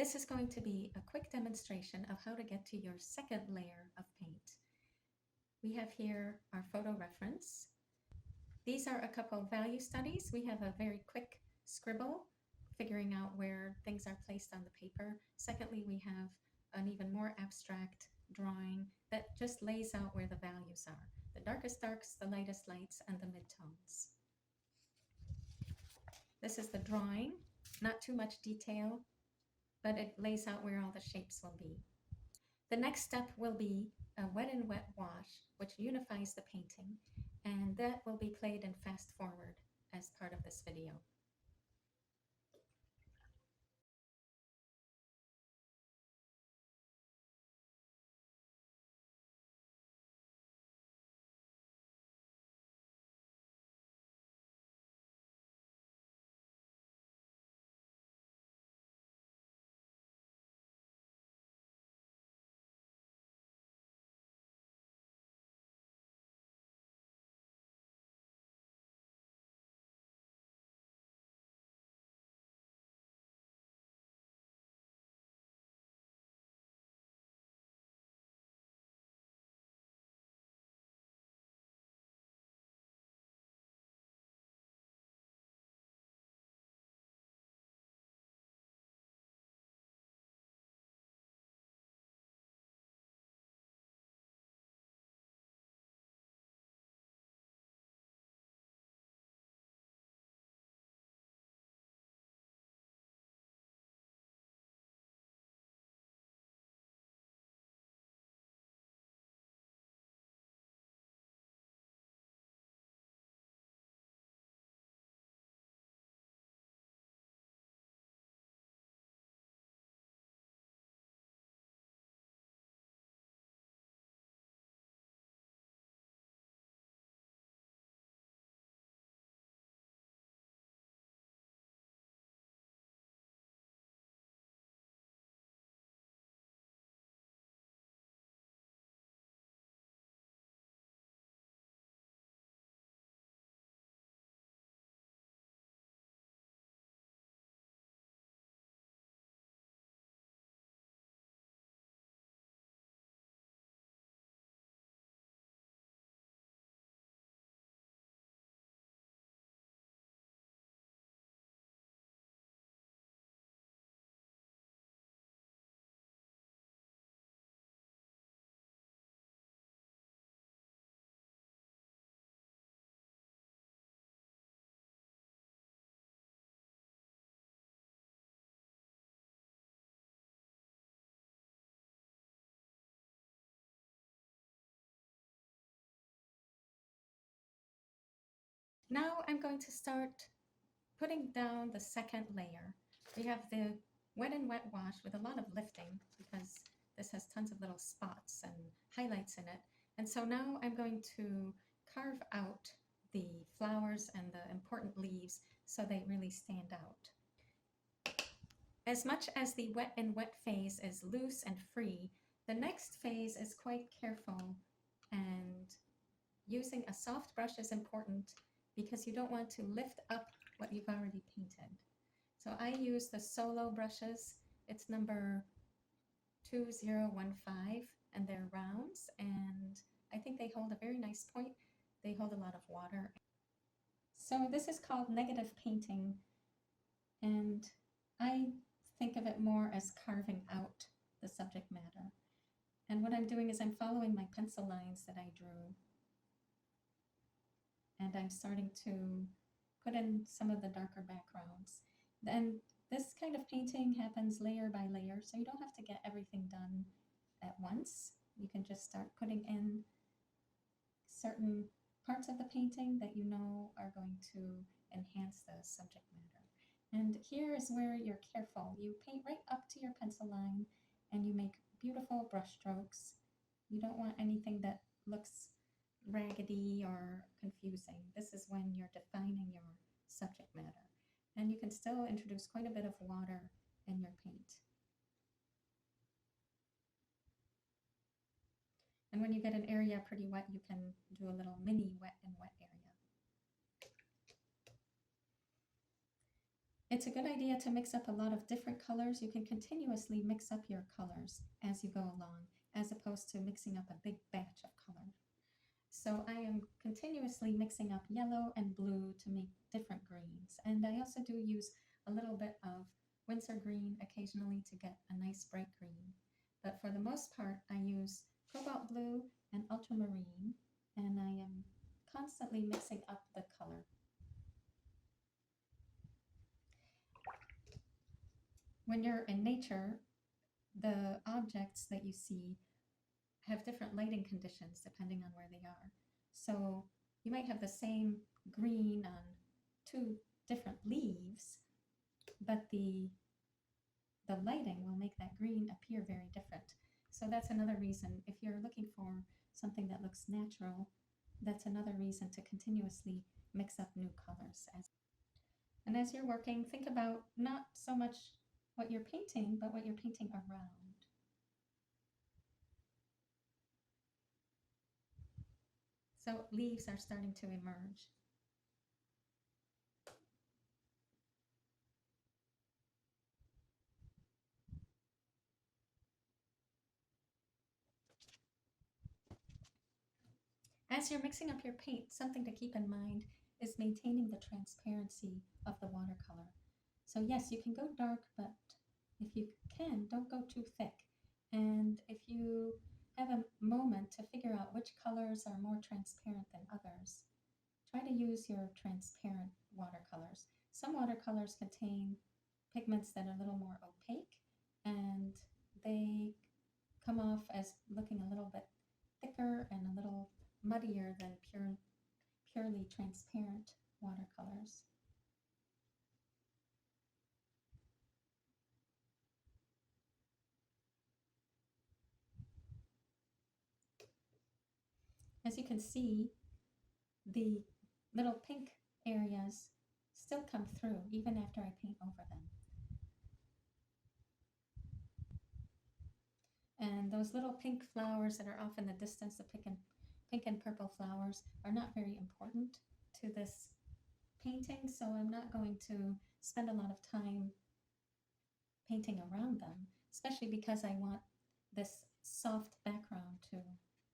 This is going to be a quick demonstration of how to get to your second layer of paint. We have here our photo reference. These are a couple of value studies. We have a very quick scribble, figuring out where things are placed on the paper. Secondly, we have an even more abstract drawing that just lays out where the values are. The darkest darks, the lightest lights, and the midtones. This is the drawing, not too much detail, but it lays out where all the shapes will be. The next step will be a wet and wet wash, which unifies the painting, and that will be played in fast forward as part of this video. Now I'm going to start putting down the second layer. We have the wet and wet wash with a lot of lifting because this has tons of little spots and highlights in it. And so now I'm going to carve out the flowers and the important leaves so they really stand out. As much as the wet and wet phase is loose and free, the next phase is quite careful, and using a soft brush is important because you don't want to lift up what you've already painted. So I use the Solo brushes. It's number 2015, and they're rounds, and I think they hold a very nice point. They hold a lot of water. So this is called negative painting, and I think of it more as carving out the subject matter. And what I'm doing is I'm following my pencil lines that I drew, and I'm starting to put in some of the darker backgrounds. And this kind of painting happens layer by layer, so you don't have to get everything done at once. You can just start putting in certain parts of the painting that you know are going to enhance the subject matter. And here is where you're careful. You paint right up to your pencil line and you make beautiful brush strokes. You don't want anything that looks raggedy or confusing. This is when you're defining your subject matter. And you can still introduce quite a bit of water in your paint. And when you get an area pretty wet, you can do a little mini wet and wet area. It's a good idea to mix up a lot of different colors. You can continuously mix up your colors as you go along, as opposed to mixing up a big batch of color. So I am continuously mixing up yellow and blue to make different greens. And I also do use a little bit of Windsor green occasionally to get a nice bright green. But for the most part, I use cobalt blue and ultramarine, and I am constantly mixing up the color. When you're in nature, the objects that you see have different lighting conditions depending on where they are. So you might have the same green on two different leaves, but the lighting will make that green appear very different. So that's another reason, if you're looking for something that looks natural, that's another reason to continuously mix up new colors. And as you're working, think about not so much what you're painting, but what you're painting around. So leaves are starting to emerge. As you're mixing up your paint, something to keep in mind is maintaining the transparency of the watercolor. So yes, you can go dark, but if you can, don't go too thick. And if you have a moment to figure out which colors are more transparent than others, try to use your transparent watercolors. Some watercolors contain pigments that are a little more opaque, and they come off as looking a little bit thicker and a little muddier than purely transparent watercolors. As you can see, the little pink areas still come through even after I paint over them. And those little pink flowers that are off in the distance, the pink and purple flowers, are not very important to this painting, so I'm not going to spend a lot of time painting around them, especially because I want this soft background to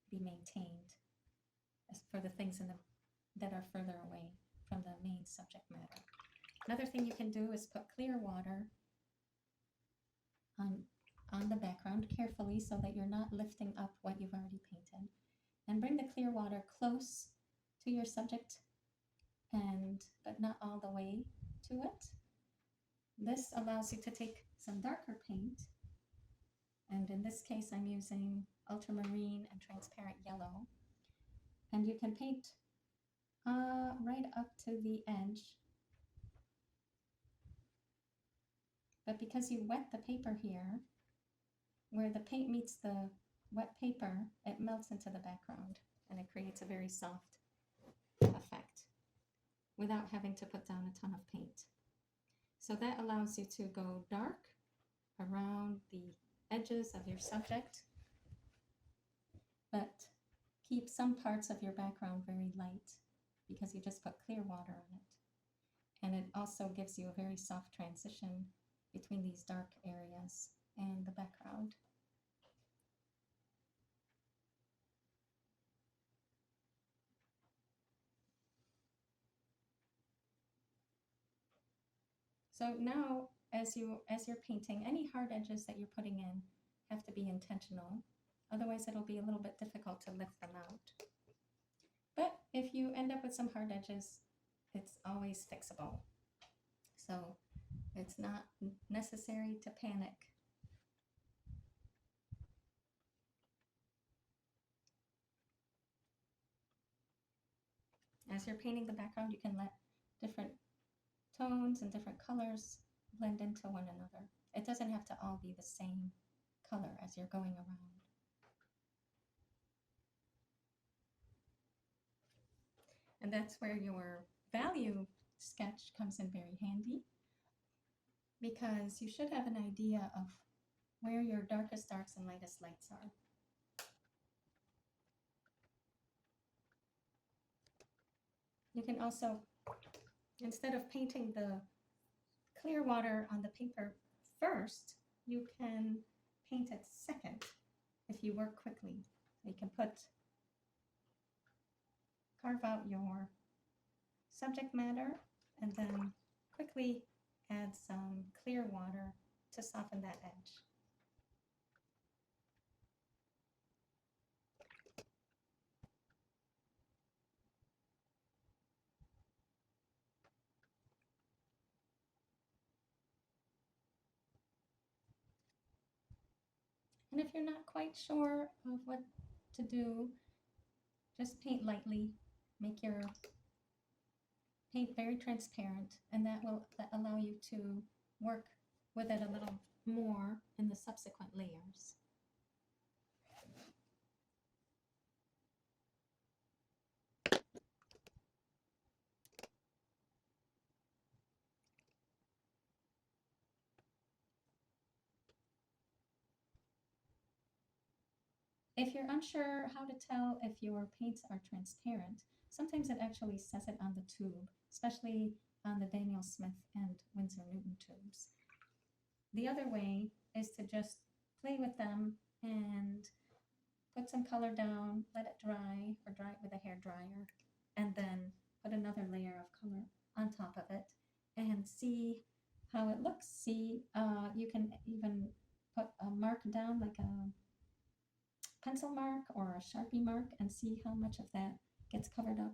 be maintained for the things that are further away from the main subject matter. Another thing you can do is put clear water on the background carefully so that you're not lifting up what you've already painted. And bring the clear water close to your subject, but not all the way to it. This allows you to take some darker paint, and in this case I'm using ultramarine and transparent yellow, and you can paint right up to the edge. But because you wet the paper here, where the paint meets the wet paper, it melts into the background and it creates a very soft effect without having to put down a ton of paint. So that allows you to go dark around the edges of your subject, but keep some parts of your background very light because you just put clear water on it. And it also gives you a very soft transition between these dark areas and the background. So now, as you're painting, any hard edges that you're putting in have to be intentional. Otherwise, it'll be a little bit difficult to lift them out. But if you end up with some hard edges, it's always fixable. So it's not necessary to panic. As you're painting the background, you can let different tones and different colors blend into one another. It doesn't have to all be the same color as you're going around. And that's where your value sketch comes in very handy, because you should have an idea of where your darkest darks and lightest lights are. You can also, instead of painting the clear water on the paper first, you can paint it second if you work quickly. So you can carve out your subject matter and then quickly add some clear water to soften that edge. And if you're not quite sure of what to do, just paint lightly. Make your paint very transparent, and that will allow you to work with it a little more in the subsequent layers. If you're unsure how to tell if your paints are transparent, sometimes it actually says it on the tube, especially on the Daniel Smith and Winsor Newton tubes. The other way is to just play with them and put some color down, let it dry, or dry it with a hair dryer, and then put another layer of color on top of it and see how it looks. See, you can even put a mark down, like a pencil mark or a Sharpie mark, and see how much of that gets covered up.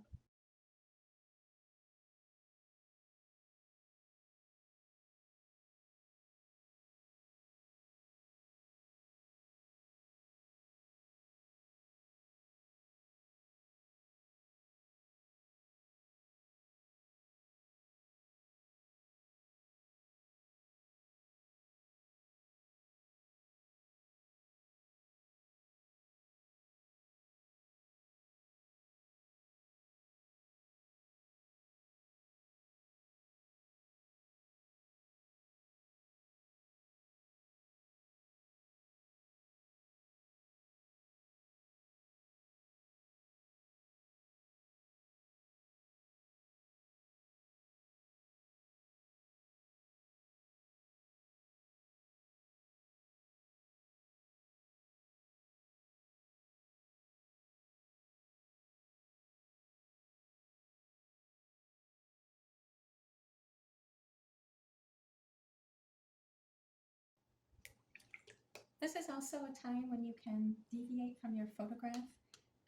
This is also a time when you can deviate from your photograph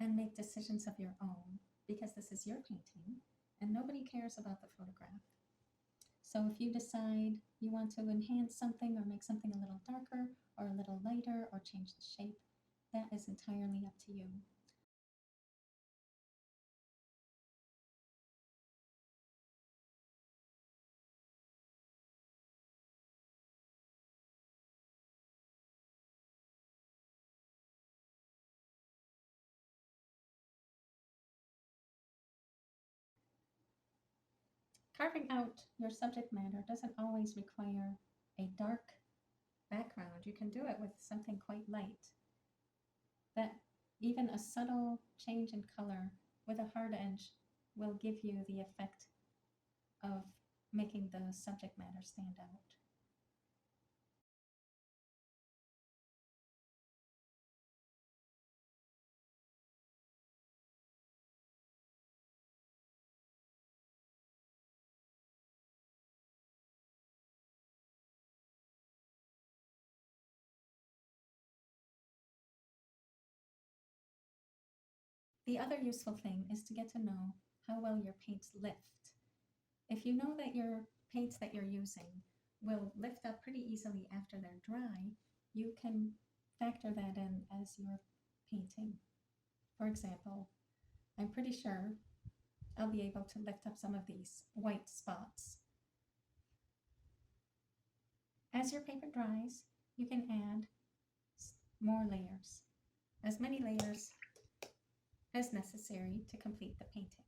and make decisions of your own, because this is your painting and nobody cares about the photograph. So if you decide you want to enhance something or make something a little darker or a little lighter or change the shape, that is entirely up to you. Carving out your subject matter doesn't always require a dark background. You can do it with something quite light. That even a subtle change in color with a hard edge will give you the effect of making the subject matter stand out. The other useful thing is to get to know how well your paints lift. If you know that your paints that you're using will lift up pretty easily after they're dry, you can factor that in as you're painting. For example, I'm pretty sure I'll be able to lift up some of these white spots. As your paper dries, you can add more layers, as many layers as necessary to complete the painting.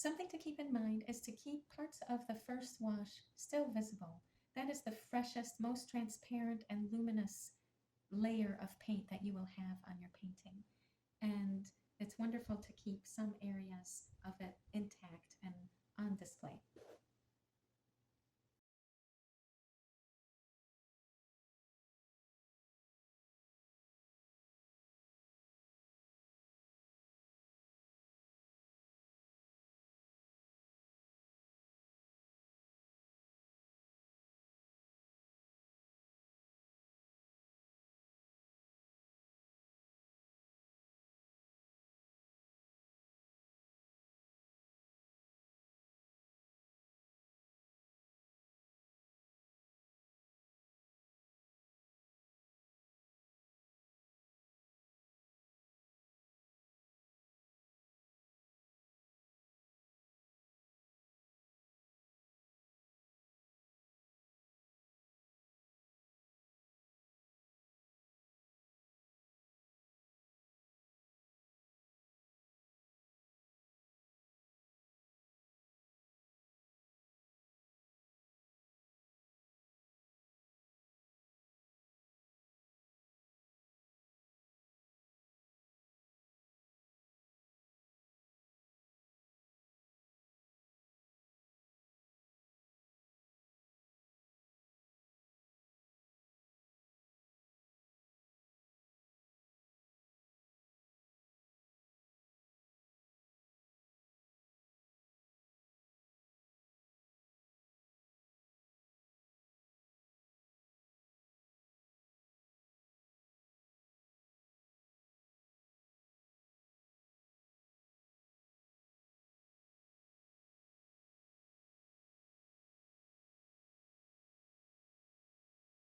Something to keep in mind is to keep parts of the first wash still visible. That is the freshest, most transparent, and luminous layer of paint that you will have on your painting. And it's wonderful to keep some areas of it intact and on display.